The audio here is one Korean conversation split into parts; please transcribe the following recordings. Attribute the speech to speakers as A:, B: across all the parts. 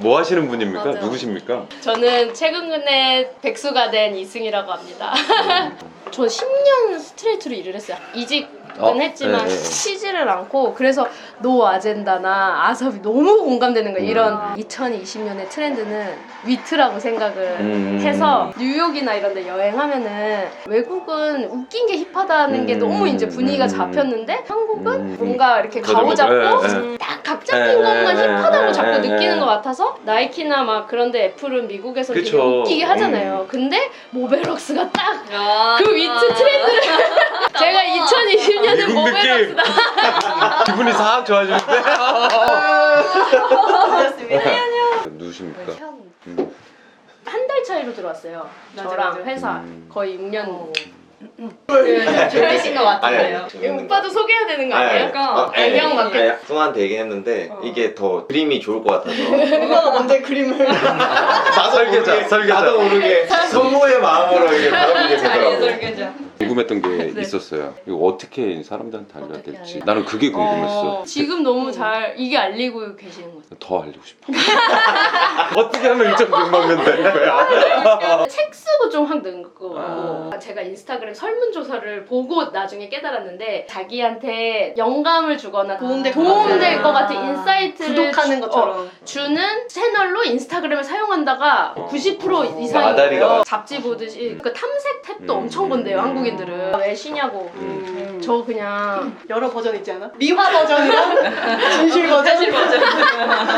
A: 뭐 하시는 분입니까?
B: 맞아요.
A: 누구십니까?
C: 저는 최근에 백수가 된 이승이라고 합니다. 저 10년 스트레이트로 일을 했어요. 이직은 했지만
A: 네.
C: 쉬지를 않고 그래서 노 아젠다나 아섭이 너무 공감되는 거예요. 이런 2020년의 트렌드는 위트라고 생각을 해서 뉴욕이나 이런 데 여행하면은 외국은 웃긴 게 힙하다는 게 너무 이제 분위기가 잡혔는데 한국은 뭔가 이렇게 가오잡고 딱 각 잡힌 것만 힙하다고 자꾸 느끼는 것 같아서 나이키나 막 그런데 애플은 미국에서 되게
A: 그쵸.
C: 웃기게 하잖아요. 근데 모베럭스가 딱
B: 아,
C: 그 위트 트렌드를 제가 2020년은
A: 미국 느낌!
C: 모베럭스다.
A: 기분이 싹 좋아지는데?
B: 반갑습니다.
A: 누구십니까?
C: 한 달 차이로 들어왔어요.
B: 맞아,
C: 저랑
B: 맞아.
C: 회사 거의 6년.
B: 재밌신 것 같은데요.
C: 오빠도 소개해야 되는 거 아니에요? 안경 맞게.
D: 승환한테 얘기했는데 이게 더 그림이 좋을 것 같아서
B: 누가 먼저 그림을
D: 나도 모르게 성모의 마음으로 이게 바라보게 되더라고.
B: 설계자.
A: 궁금했던 게 있었어요. 이거 어떻게 사람들한테 알려야 될지. 나는 그게 궁금했어.
C: 지금 너무 잘 이게 알리고 계시는 거죠.
A: 더 알리고 싶어. 어떻게 하면 1.6만 명 되는 거야?
C: 책 쓰고 좀 확 는 거고 제가 인스타그램 설문조사를 보고 나중에 깨달았는데 자기한테 영감을 주거나 도움될 것 같은 인사이트를
B: 구독하는 것처럼.
C: 주는 채널로 인스타그램을 사용한다가 90% 이상인
A: 아다리가
C: 거예요.
A: 많-
C: 잡지 보듯이 그 탐색 탭도 엄청 본대요 한국인들은. 왜 쉬냐고. 저 그냥
B: 여러 버전 있지 않아? 미화 버전이랑 진실 버전,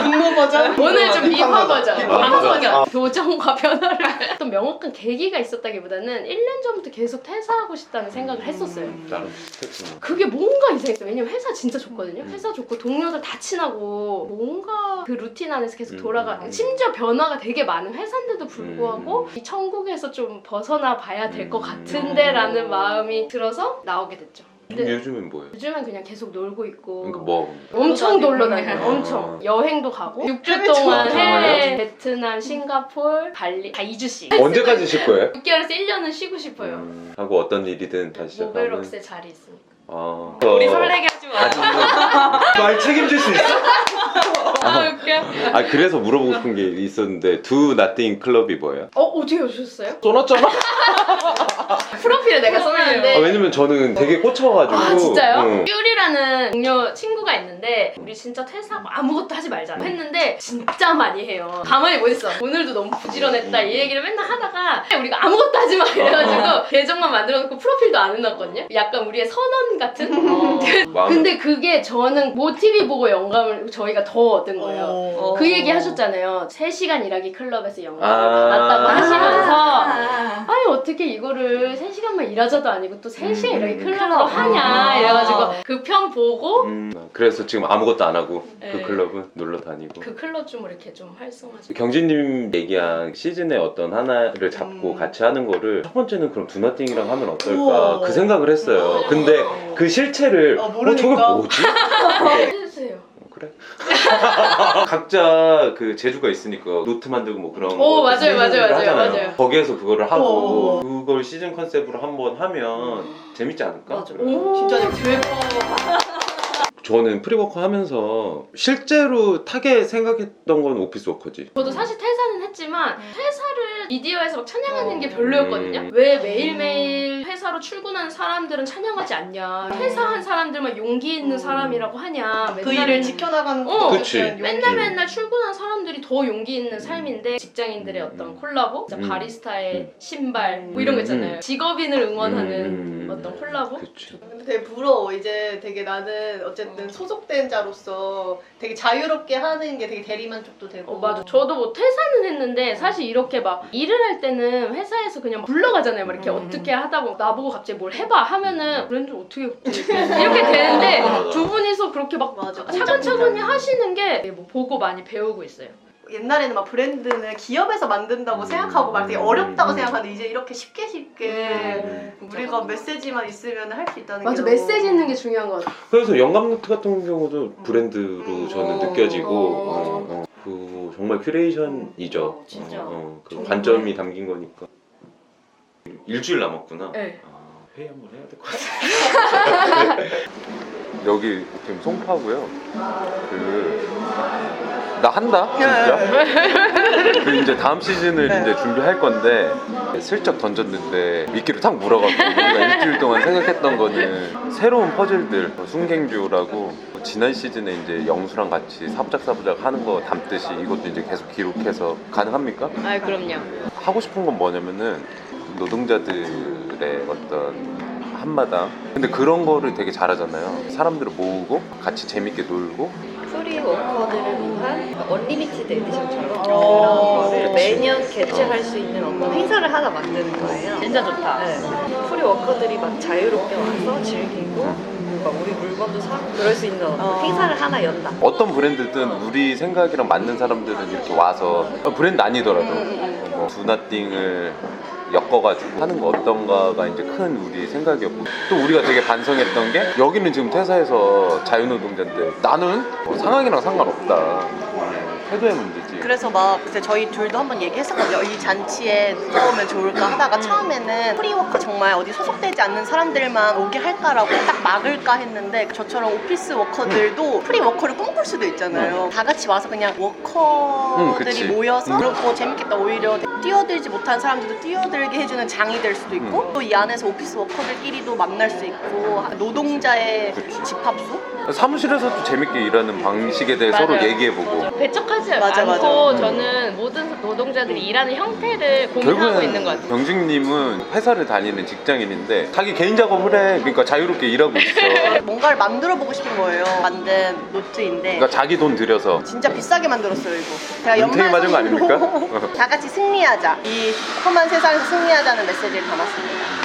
B: 분노 버전.
C: 오늘 좀 미화 버전, 방송형
D: 아.
C: 교정과 변화를 또 명확한 계기가 있었다기보다는 1년 전부터 계속 퇴사하고 싶다는 생각을 했었어요.
A: 나는 비슷했구나.
C: 그게 뭔가 이상했어요. 왜냐면 회사 진짜 좋거든요. 회사 좋고 동료들 다 친하고 뭔가 그 루틴 안에서 계속 돌아가. 심지어 변화가 되게 많은 회사인데도 불구하고 이 천국에서 좀 벗어나 봐야 될 것 같은데라는 마음이 들어서 나오게 됐죠. 근데
A: 요즘은 뭐예요?
C: 요즘은 그냥 계속 놀고 있고
A: 그러니까 뭐
C: 엄청 놀러
B: 다니고.
C: 다녀요. 엄청 여행도 가고 6주
B: 해외
C: 동안
A: 투어
C: 해외 베트남, 싱가폴, 발리 다 2주씩
A: 언제까지 쉴 거예요?
C: 6개월에서 1년은 쉬고 싶어요.
A: 하고 어떤 일이든 다시 시작하면.
C: 모베럭스의 자리 있으니까.
B: 우리 설레게 하지 마.
A: 말 책임질 수 있어?
C: 아 웃겨.
A: 아 그래서 물어보고 싶은 게 있었는데 Do Nothing 클럽이 뭐예요?
C: 어떻게 오셨어요?
A: 써놨잖아.
C: 프로필에 내가 써놨는데
A: 왜냐면 저는 되게 꽂혀가지고.
C: 아 진짜요?
A: 응.
C: 퓨리라는 동료 친구가 있는데 우리 진짜 퇴사하고 아무것도 하지 말자 했는데 진짜 많이 해요. 가만히 못 있어. 오늘도 너무 부지런했다 이 얘기를 맨날 하다가 우리가 아무것도 하지 마 이래가지고 계정만 만들어놓고 프로필도 안 해놨거든요. 약간 우리의 선언 같은? 근데 그게 저는 모티비 보고 영감을 저희가 더 얻은 거예요. 그 얘기 하셨잖아요. 3시간 일하기 클럽에서 영감을 받았다고 하시면서 아니 어떻게 이거를 3시간만 일하자도 아니고 또 3시간 일하기 클럽으로 하냐 이래가지고 그 편 보고
A: 그래서 지금 아무것도 안 하고
C: 네.
A: 그 클럽은 놀러 다니고.
C: 그 클럽 좀 이렇게 좀 활성화죠.
A: 경진님 얘기한 시즌의 어떤 하나를 잡고 같이 하는 거를 첫 번째는 그럼 Do Nothing이랑 하면 어떨까
B: 우와.
A: 그 생각을 했어요. 근데 그 실체를
B: 모르니까.
A: 저게 뭐지?
C: 해주세요.
A: 그래? 각자 그 재주가 있으니까 노트 만들고 뭐 그런 거
C: 맞아요,
A: 디자인을
C: 맞아요,
A: 하잖아요.
C: 맞아요.
A: 거기에서 그거를 하고 그걸 시즌 컨셉으로 한번 하면 재밌지 않을까?
B: 맞아.
A: 그래요.
B: 진짜 대박.
A: 저는 프리워커 하면서 실제로 타겟 생각했던 건 오피스워커지.
C: 저도 사실 퇴사는 했지만 회사를 미디어에서 막 찬양하는 게 별로였거든요. 왜 매일매일 회사로 출근하는 사람들은 찬양하지 않냐. 퇴사한 사람들만 용기 있는 사람이라고 하냐.
B: 그 일을 지켜나가는
A: 그치.
C: 맨날 출근한 사람들이 더 용기 있는 삶인데 직장인들의 어떤 콜라보? 진짜 바리스타의 신발 뭐 이런 거 있잖아요. 직업인을 응원하는 어떤 콜라보?
A: 그치.
B: 근데 되게 부러워. 이제 되게 나는 어쨌든 소속된 자로서 되게 자유롭게 하는 게 되게 대리만족도 되고.
C: 맞아. 저도 뭐 퇴사는 했는데 사실 이렇게 막 일을 할 때는 회사에서 그냥 불러가잖아요. 막 이렇게 어떻게 하다 보면 나보고 갑자기 뭘 해봐 하면은 브랜드 어떻게 이렇게 되는데 두 분이서 그렇게 막
B: 맞아.
C: 차근차근히 하시는 게 뭐 보고 많이 배우고 있어요.
B: 옛날에는 막 브랜드는 기업에서 만든다고 생각하고 막 되게 어렵다고 생각하는데 이제 이렇게 쉽게 우리가 메시지만 있으면 할 수 있다는
C: 맞아.
B: 게
C: 메시지 있는 게 중요한 것 같아.
A: 그래서 영감노트 같은 경우도 브랜드로 저는 느껴지고 그 정말 큐레이션이죠.
C: 진짜.
A: 그 관점이 담긴 거니까. 일주일 남았구나.
C: 네.
A: 회의 한번 해야 될 것 같아요. 여기 지금 송파고요. 나 한다 진짜. 이제 다음 시즌을 이제 준비할 건데 슬쩍 던졌는데 미끼를 탁 물어가지고 우리가 일주일 동안 생각했던 거는 새로운 퍼즐들 순갱주라고 지난 시즌에 이제 영수랑 같이 사부작 하는 거 담듯이 이것도 이제 계속 기록해서 가능합니까?
C: 아 그럼요.
A: 하고 싶은 건 뭐냐면은 노동자들의 어떤 한마당 근데 그런 거를 되게 잘하잖아요. 사람들을 모으고 같이 재밌게 놀고
E: 프리 워커들을 위한 언리미티드 에디션처럼 그런 거를
A: 그치.
E: 매년 개최할 수 있는 어떤 행사를 하나 만드는 거예요.
C: 진짜 좋다.
E: 네. 프리 워커들이 막 자유롭게 와서 즐기고 막 우리 물건도 사고 그럴 수 있는 어떤 행사를 하나 연다.
A: 어떤 브랜드든 우리 생각이랑 맞는 사람들은 이렇게 와서 브랜드 아니더라도 뭐 두나띵을 엮어가지고 하는 거 어떤가가 이제 큰 우리 생각이었고 또 우리가 되게 반성했던 게 여기는 지금 퇴사해서 자유노동자인데 나는 상황이랑 상관없다. 태도의 문제지.
B: 그래서 막 그때 저희 둘도 한번 얘기했었거든요. 이 잔치에 누가 오면 좋을까 하다가 처음에는 프리워커 정말 어디 소속되지 않는 사람들만 오게 할까라고 딱 막을까 했는데 저처럼 오피스 워커들도 프리워커를 꿈꿀 수도 있잖아요. 다 같이 와서 그냥 워커들이
A: 그치.
B: 모여서 그렇고 재밌겠다. 오히려 뛰어들지 못한 사람들도 뛰어들게 해주는 장이 될 수도 있고 또 이 안에서 오피스 워커들끼리도 만날 수 있고 노동자의
A: 그치.
B: 집합소?
A: 사무실에서도 재밌게 일하는 방식에 대해 서로
C: 맞아요.
A: 얘기해보고
C: 배척하지
B: 맞아,
C: 않고
B: 맞아.
C: 저는 모든 노동자들이 일하는 형태를 고민하고 있는 것 같아요.
A: 병직님은 회사를 다니는 직장인인데 자기 개인 작업을 해. 그러니까 자유롭게 일하고 있어.
B: 뭔가를 만들어 보고 싶은 거예요. 만든 노트인데
A: 그러니까 자기 돈 들여서
B: 진짜 비싸게 만들었어요 이거. 제가
A: 은퇴 맞은 거 아닙니까?
B: 다 같이 승리하자. 이 험한 세상에서 승리하자는 메시지를 담았습니다.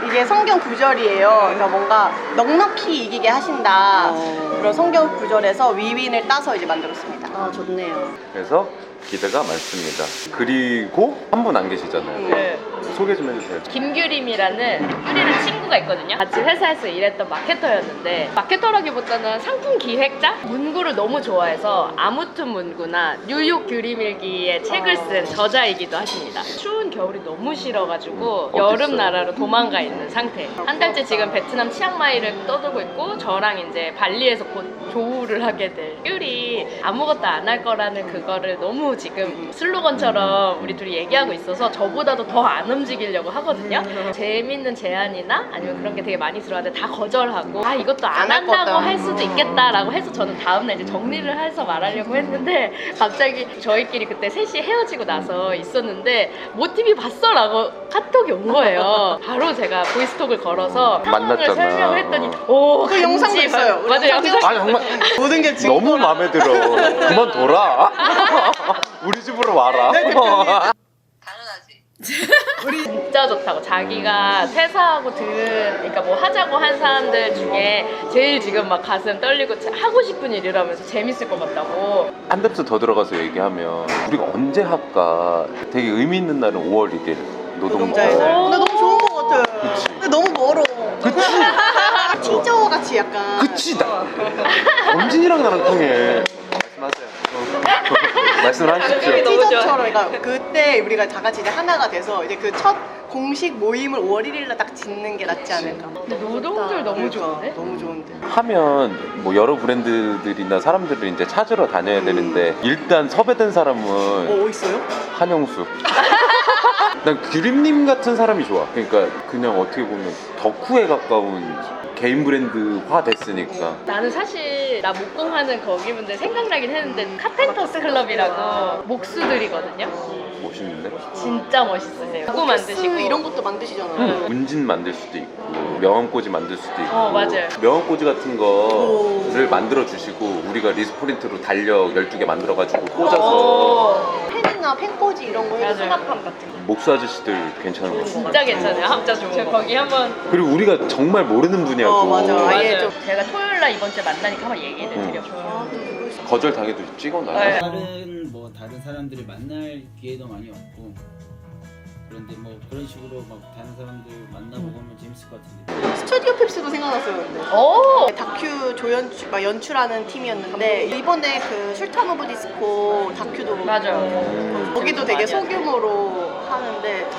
B: 이게 성경 구절이에요. 그러니까 뭔가 넉넉히 이기게 하신다. 그런 성경 구절에서 위윈을 따서 이제 만들었습니다.
E: 아 좋네요.
A: 그래서 기대가 많습니다. 그리고 한 분 안 계시잖아요.
C: 네.
A: 소개 좀 해주세요.
C: 김규림이라는 규리는 친구가 있거든요. 같이 회사에서 일했던 마케터였는데 마케터라기보다는 상품 기획자? 문구를 너무 좋아해서 아무튼 문구나 뉴욕 규림일기의 책을 쓴 저자이기도 하십니다. 추운 겨울이 너무 싫어가지고 여름 나라로 도망가 있는 상태. 한 달째 지금 베트남 치앙마이를 떠들고 있고 저랑 이제 발리에서 곧 조우를 하게 될 규리 아무것도 안 할 거라는 그거를 너무 지금 슬로건처럼 우리 둘이 얘기하고 있어서 저보다도 더 안 움직이려고 하거든요. 재밌는 제안이나 아니면 그런 게 되게 많이 들어왔는데 다 거절하고 아 이것도 안
B: 안할
C: 한다고
B: 거다.
C: 할 수도 있겠다라고 해서 저는 다음날 이제 정리를 해서 말하려고 했는데 갑자기 저희끼리 그때 셋이 헤어지고 나서 있었는데 모티비 봤어? 라고 카톡이 온 거예요. 바로 제가 보이스톡을 걸어서 상황을
A: 만났잖아.
C: 설명을 했더니 오
B: 그 영상도
C: 간지.
B: 있어요. 우리
C: 맞아요.
B: 영상
C: 영상
A: 아 정말
B: 모든 게 지금
A: 너무 마음에 들어. 그만 돌아. 우리 집으로 와라.
C: 진짜 좋다고. 자기가 퇴사하고 그러니까 뭐 하자고 한 사람들 중에 제일 지금 막 가슴 떨리고 하고 싶은 일이라면서 재밌을 것 같다고.
A: 한 뎁스 더 들어가서 얘기하면 우리가 언제 할까? 되게 의미 있는 날은 5월 1일
B: 노동자의 날.
A: 노동자.
B: 근데 너무 좋은 것 같아.
A: 그치.
B: 근데 너무 멀어.
A: 그치.
B: 티저 같이 약간.
A: 그치. 범진이랑 나랑 통해. 말씀하세요. 말씀을 하십시오.
C: 너무 좋아.
B: 티저처럼 그러니까 그때 우리가 다 같이 이제 하나가 돼서 이제 그 첫 공식 모임을 5월 1일날 딱 짓는 게 낫지 않을까.
C: 근데 노동절 너무 좋은데?
B: 너무 좋은데.
A: 하면 뭐 여러 브랜드들이나 사람들을 이제 찾으러 다녀야 되는데 일단 섭외된 사람은
B: 있어요?
A: 한영수. 난 규림님 같은 사람이 좋아. 그러니까 그냥 어떻게 보면 덕후에 가까운 개인 브랜드화 됐으니까.
C: 나는 사실 나 목공하는 거기분들 생각나긴 했는데 카펜터스 클럽이라고 목수들이거든요.
A: 멋있는데?
C: 진짜 멋있으세요. 그거 만드시고
B: 이런 것도 만드시잖아요.
A: 문진 만들 수도 있고 명함꽂이 만들 수도 있고
C: 맞아요.
A: 명함꽂이 같은 거를 만들어 주시고 우리가 리스프린트로 달력 12개 만들어 가지고 꽂아서
B: 펜이나 펜꽂이 이런 거 해도
C: 맞아요.
B: 수납함 같은 거.
A: 목수 아저씨들 괜찮은 거 같아요.
C: 진짜 괜찮아요. 진짜 좋은 저 거기 한번
A: 그리고 우리가 정말 모르는 분야고
B: 맞아. 아예
C: 맞아요.
B: 좀-
C: 제가 토요일날 이번 주에 만나니까 한번 얘기를 드려요.
A: 거절 당해도 찍어놔요.
C: 네.
F: 다른 사람들을 만날 기회도 많이 없고 그런데 뭐 그런 식으로 막 다른 사람들 만나보고 하면 재밌을 것 같은데.
B: 스튜디오 펩스도 생각났어요. 근데.
C: 오!
B: 다큐 연출하는 팀이었는데 이번에 그 술탄 오브 디스코 다큐도
C: 맞아요.
B: 거기도 되게
C: 많이 하죠.
B: 소규모로 하는데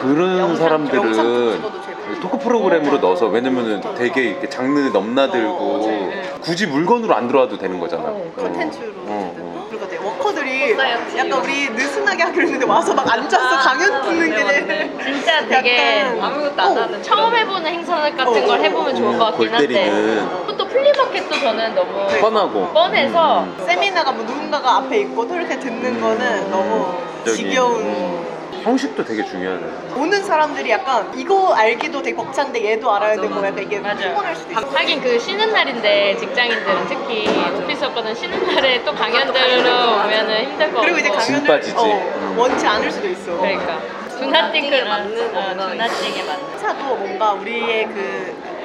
A: 그런
B: 영상
A: 사람들은
B: 찍어도 재밌고.
A: 토크 프로그램으로 넣어서 왜냐면은 되게 이렇게 장르 넘나들고 굳이 물건으로 안 들어와도 되는 거잖아.
B: 컨텐츠로
A: 어.
B: 그럴 것 같아. 워커들이
E: 써야지.
B: 약간 우리 느슨하게 하기로 했는데 와서 막 앉아서 강연 듣는 게
C: 진짜 되게
B: 약간
E: 아무것도 안 하는
C: 처음 해보는 행사 같은 걸 해보면 좋을 것 같긴
A: 골
C: 한데
A: 때리는
C: 또 플리마켓도 저는 너무
A: 뻔하고
C: 뻔해서
B: 세미나가 뭐 누군가가 앞에 있고 또 이렇게 듣는 거는 너무
A: 저기,
B: 지겨운.
A: 형식도 되게 중요하네.
B: 오는 사람들이 약간 이거 알기도 되게 벅찬데 얘도 알아야 되고 약간 이게
C: 맞아.
B: 피곤할 수도 있어.
C: 하긴 그 쉬는 날인데 직장인들은 특히 오피스 워커는 쉬는 날에 또 강연 들으러 오면은 힘들 거
B: 그리고 이제
C: 같고.
A: 진
B: 강연을
A: 빠지지.
B: 원치 않을 수도 있어.
C: 그러니까 두나띵에
E: 맞는 거구나.
C: 두나띵에 맞는
B: 회사도 뭔가 우리의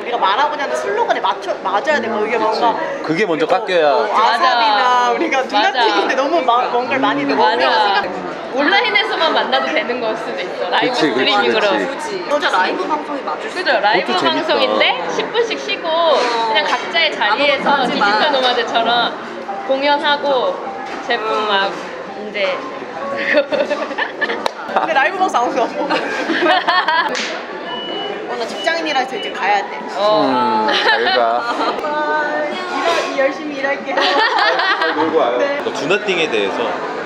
B: 우리가 말하고자 하는 슬로건에 맞아야 되고 이게 뭔가
A: 그게 먼저 깎여야.
B: 아삽이나 우리가
C: 맞아.
B: 누나틱인데 너무 뭔가를 많이 넣어.
C: 맞아. 온라인에서만 만나도 되는 걸 수도 있어. 라이브
A: 그치, 그치,
C: 스트리밍으로.
A: 그치.
E: 진짜 라이브 방송이 맞을 수
C: 그죠? 라이브
A: 그것도 재밌다.
C: 방송인데 10분씩 쉬고 그냥 각자의 자리에서
E: 아무것도 하지 마.
C: 디지털 노마드처럼 공연하고 제품 막 이제
B: 근데 라이브 방송 아무도 안 보고. 나 직장인이라 해서 이제 가야 돼.
A: 잘 가.
B: 열심히 일할게.
A: 놀고 와요.
D: 너 두나띵에 대해서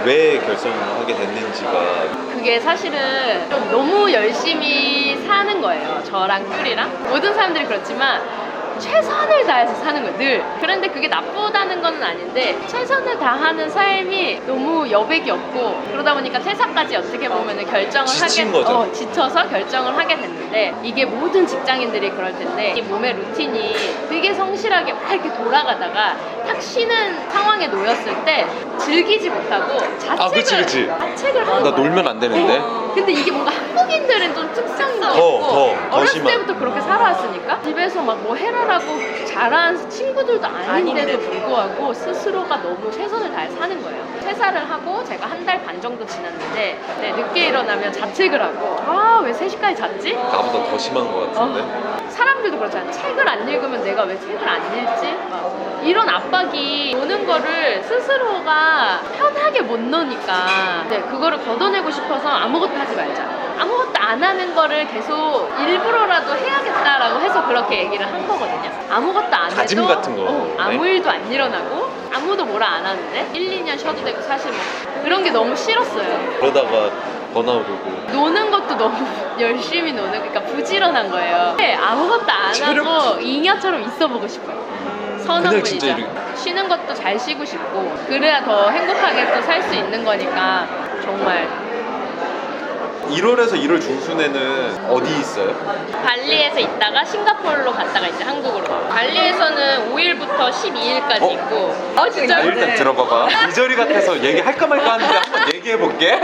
D: 왜 결정하게 됐는지가
C: 그게 사실은 좀 너무 열심히 사는 거예요. 저랑 꿀이랑 모든 사람들이 그렇지만 최선을 다해서 사는 거예요, 늘. 그런데 그게 나쁘다는 건 아닌데 최선을 다하는 삶이 너무 여백이 없고 그러다 보니까 퇴사까지 어떻게 보면 결정을
D: 지친 거죠.
C: 지쳐서 결정을 하게 됐는데 이게 모든 직장인들이 그럴 텐데 이 몸의 루틴이 되게 성실하게 막 이렇게 돌아가다가 딱 쉬는 상황에 놓였을 때 즐기지 못하고
A: 그치.
C: 자책을 하는
A: 나
C: 거예요.
A: 놀면 안 되는데.
C: 근데 이게 뭔가 한국인들은 좀 특성인 것
D: 더,
C: 같고
D: 더
C: 어렸을
D: 심한.
C: 때부터 그렇게 살아왔으니까 집에서 막 뭐 해라라고 잘하는 친구들도 아닌데도 불구하고 스스로가 너무 최선을 다해 사는 거예요. 퇴사를 하고 제가 한 달 반 정도 지났는데 늦게 일어나면 자책을 하고 아 왜 3시까지 잤지?
D: 나보다 더 심한 것 같은데?
C: 사람들도 그렇잖아요. 책을 안 읽으면 내가 왜 책을 안 읽지? 막 이런 압박이 오는 거를 스스로가 편하게 못 노니까 그거를 걷어내고 싶어서 아무것도 하지 말자. 아무것도 안 하는 거를 계속 일부러라도 해야겠다라고 해서 그렇게 얘기를 한 거거든요. 아무것도 안 해도
A: 다짐 같은 거.
C: 아무 일도 안 일어나고 아무도 뭐라 안 하는데 1, 2년 쉬어도 되고 사실 뭐 그런 게 너무 싫었어요.
D: 그러다가 번아웃 오고
C: 노는 것도 너무 열심히 노는 그러니까 부지런한 거예요. 아무것도 안 하고 잉여처럼 있어보고 싶어요.
A: 그냥 진짜
C: 선어분이죠. 쉬는 것도 잘 쉬고 싶고 그래야 더 행복하게 또 살 수 있는 거니까 정말
A: 1월에서 1월 중순에는 어디 있어요?
C: 발리에서 있다가 싱가포르로 갔다가 이제 한국으로 발리에서는 5일부터 12일까지 있고 진짜요?
A: 일단 들어봐봐. 이저리 같아서 얘기할까 말까 하는데 한번 얘기해볼게.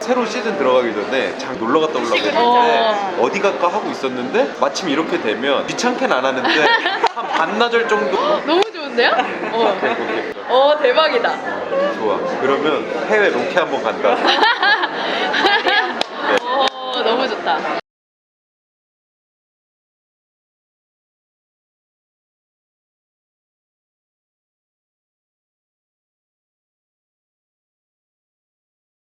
A: 새로 시즌 들어가기 전에 장 놀러 갔다 오려고 했는데 어디 갈까 하고 있었는데 마침 이렇게 되면 귀찮게는 안 하는데 한 반나절 정도
C: 너무 좋은데요?
A: 해볼게.
C: 대박이다.
A: 좋아. 그러면 해외 로케 한번 간다.
C: 너무 좋다.